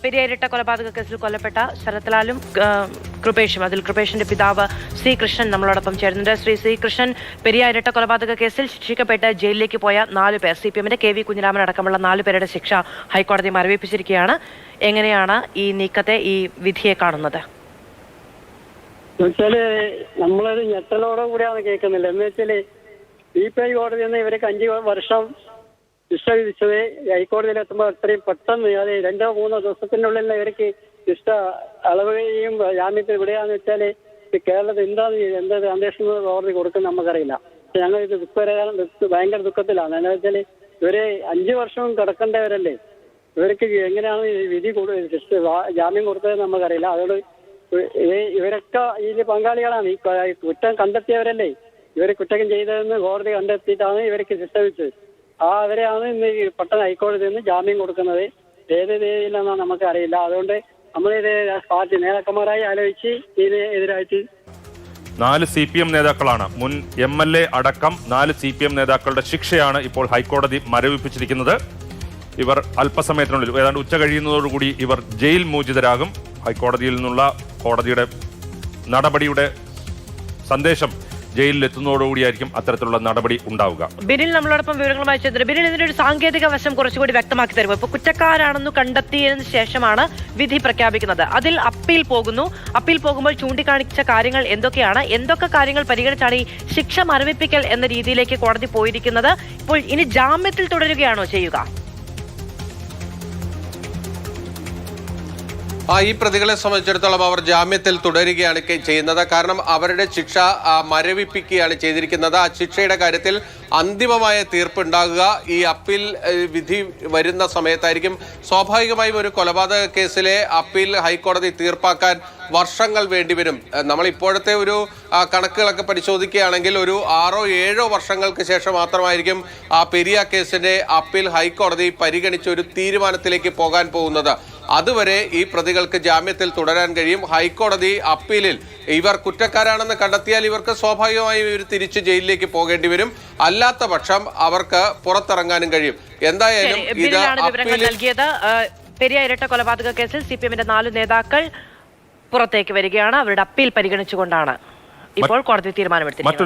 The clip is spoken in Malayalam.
പെരിയ ഇരട്ട കൊലപാതക കേസിൽ കൊല്ലപ്പെട്ട ശരത്ലാലും കൃപേഷും, അതിൽ കൃപേഷിന്റെ പിതാവ് സി കൃഷ്ണൻ നമ്മളോടൊപ്പം ചേരുന്നുണ്ട്. സി കൃഷ്ണൻ, പെരിയ ഇരട്ട കൊലപാതക കേസിൽ ശിക്ഷിക്കപ്പെട്ട് ജയിലിലേക്ക് പോയ 4 പേർ, CPMന്റെ KV കുഞ്ഞിരാമൻ അടക്കമുള്ള 4 പേരുടെ ശിക്ഷ ഹൈക്കോടതി മരവിപ്പിച്ചിരിക്കുകയാണ്. എങ്ങനെയാണ് ഈ നീക്കത്തെ, ഈ വിധിയെ കാണുന്നത്? നമ്മളൊരു ഞെട്ടലോടെ കൂടിയാണ് കേൾക്കുന്നില്ല. എന്ന് വെച്ചാല് CPI കോടതിയിൽ നിന്ന് ഇവർക്ക് 5 വർഷം ശിക്ഷ വിധിച്ചത് ഹൈക്കോടതിയിൽ എത്തുമ്പോൾ അത്രയും പെട്ടെന്ന്, അത് 2-3 ദിവസത്തിനുള്ളിൽ ഇവർക്ക് ശിക്ഷ അളവുകയും ജാമ്യത്തിൽ വിടുകയെന്ന് വെച്ചാൽ കേരളത്തിൽ എന്താണ് അന്വേഷണ കോടതി കൊടുക്കുന്നത് നമുക്കറിയില്ല. ഞങ്ങൾ ഇത് ഭയങ്കര ദുഃഖത്തിലാണ്. എന്താ വെച്ചാൽ ഇവര് 5 വർഷവും കിടക്കേണ്ടവരല്ലേ, ഇവർക്ക് എങ്ങനെയാണ് വിധി ജാമ്യം കൊടുത്തത് നമുക്കറിയില്ല. അതുകൊണ്ട് ഇവരൊക്കെ ഇതിൽ പങ്കാളികളാണ്. ഈ കുറ്റം കണ്ടെത്തിയവരല്ലേ, ഇവര് കുറ്റം ചെയ്തതെന്ന് കോടതി കണ്ടെത്തിയിട്ടാണ് ഇവർക്ക് ശിക്ഷ വിധിച്ചത്. അവരെയാണ് ഇന്ന് പെട്ടെന്ന് ഹൈക്കോടതിയിൽ നിന്ന് ജാമ്യം കൊടുക്കുന്നത്. ഏത് രീതിയിലെന്നാണ് നമുക്ക് അറിയില്ല. അതുകൊണ്ട് നമ്മളിത് പാർട്ടി നേതാക്കന്മാരായി ആലോചിച്ച് ഇതിനെതിരായിട്ട് 4 CPM നേതാക്കളാണ്, മുൻ MLA അടക്കം 4 CPM നേതാക്കളുടെ ശിക്ഷയാണ് ഇപ്പോൾ ഹൈക്കോടതി മരവിപ്പിച്ചിരിക്കുന്നത്. ഇവർ അല്പസമയത്തിനുള്ളിൽ, ഏതാണ്ട് ഉച്ച കഴിയുന്നതോടുകൂടി ഇവർ ജയിൽ മോചിതരാകും. ഹൈക്കോടതിയിൽ നിന്നുള്ള കോടതിയുടെ നടപടിയുടെ സന്ദേശം ജയിലിൽ എത്തുന്നതോടുകൂടിയായിരിക്കും അത്തരത്തിലുള്ള നടപടി ഉണ്ടാവുക. ബിനിൽ നമ്മളോടൊപ്പം വിവരങ്ങളുമായി ചേർന്നത്. ബിനിൽ, ഇതിന്റെ ഒരു സാങ്കേതിക വശം കുറച്ചുകൂടി വ്യക്തമാക്കി തരുമോ? ഇപ്പൊ കുറ്റക്കാരാണെന്ന് കണ്ടെത്തിയതിനു ശേഷമാണ് വിധി പ്രഖ്യാപിക്കുന്നത്. അതിൽ അപ്പീൽ പോകുന്നു. അപ്പീൽ പോകുമ്പോൾ ചൂണ്ടിക്കാണിച്ച കാര്യങ്ങൾ എന്തൊക്കെയാണ്? എന്തൊക്കെ കാര്യങ്ങൾ പരിഗണിച്ചാണ് ഈ ശിക്ഷ മരവിപ്പിക്കൽ എന്ന രീതിയിലേക്ക് കോടതി പോയിരിക്കുന്നത്? ഇപ്പോൾ ഇനി ജാമ്യത്തിൽ തുടരുകയാണോ ചെയ്യുക? ഈ പ്രതികളെ സംബന്ധിച്ചിടത്തോളം അവർ ജാമ്യത്തിൽ തുടരുകയാണ് ചെയ്യുന്നത്. കാരണം അവരുടെ ശിക്ഷ മരവിപ്പിക്കുകയാണ് ചെയ്തിരിക്കുന്നത്. ആ ശിക്ഷയുടെ കാര്യത്തിൽ അന്തിമമായ തീർപ്പുണ്ടാകുക ഈ അപ്പീൽ വിധി വരുന്ന സമയത്തായിരിക്കും. സ്വാഭാവികമായും ഒരു കൊലപാതക കേസിലെ അപ്പീൽ ഹൈക്കോടതി തീർപ്പാക്കാൻ വർഷങ്ങൾ വേണ്ടിവരും. നമ്മൾ ഇപ്പോഴത്തെ ഒരു കണക്കുകളൊക്കെ പരിശോധിക്കുകയാണെങ്കിൽ ഒരു 6-7 വർഷങ്ങൾക്ക് ശേഷം മാത്രമായിരിക്കും ആ പെരിയ കേസിന്റെ അപ്പീൽ ഹൈക്കോടതി പരിഗണിച്ച് ഒരു തീരുമാനത്തിലേക്ക് പോകാൻ പോകുന്നത്. അതുവരെ ഈ പ്രതികൾക്ക് ജാമ്യത്തിൽ തുടരാൻ കഴിയും. ഹൈക്കോടതി അപ്പീലിൽ ഇവർ കുറ്റക്കാരാണെന്ന് കണ്ടെത്തിയാൽ ഇവർക്ക് സ്വാഭാവികമായും ഇവർ തിരിച്ച് ജയിലിലേക്ക് പോകേണ്ടി വരും. അല്ലാത്ത പക്ഷം അവർക്ക് പുറത്തിറങ്ങാനും കഴിയും. എന്തായാലും ഇത് നൽകിയത്. പെരിയ ഇരട്ട കൊലപാതക കേസിൽ CPMന്റെ 4 നേതാക്കൾ പുറത്തേക്ക് വരികയാണ്. അവരുടെ അപ്പീൽ പരിഗണിച്ചുകൊണ്ടാണ് ഇപ്പോൾ കോടതി തീരുമാനമെടുത്തിരിക്കുന്നത്.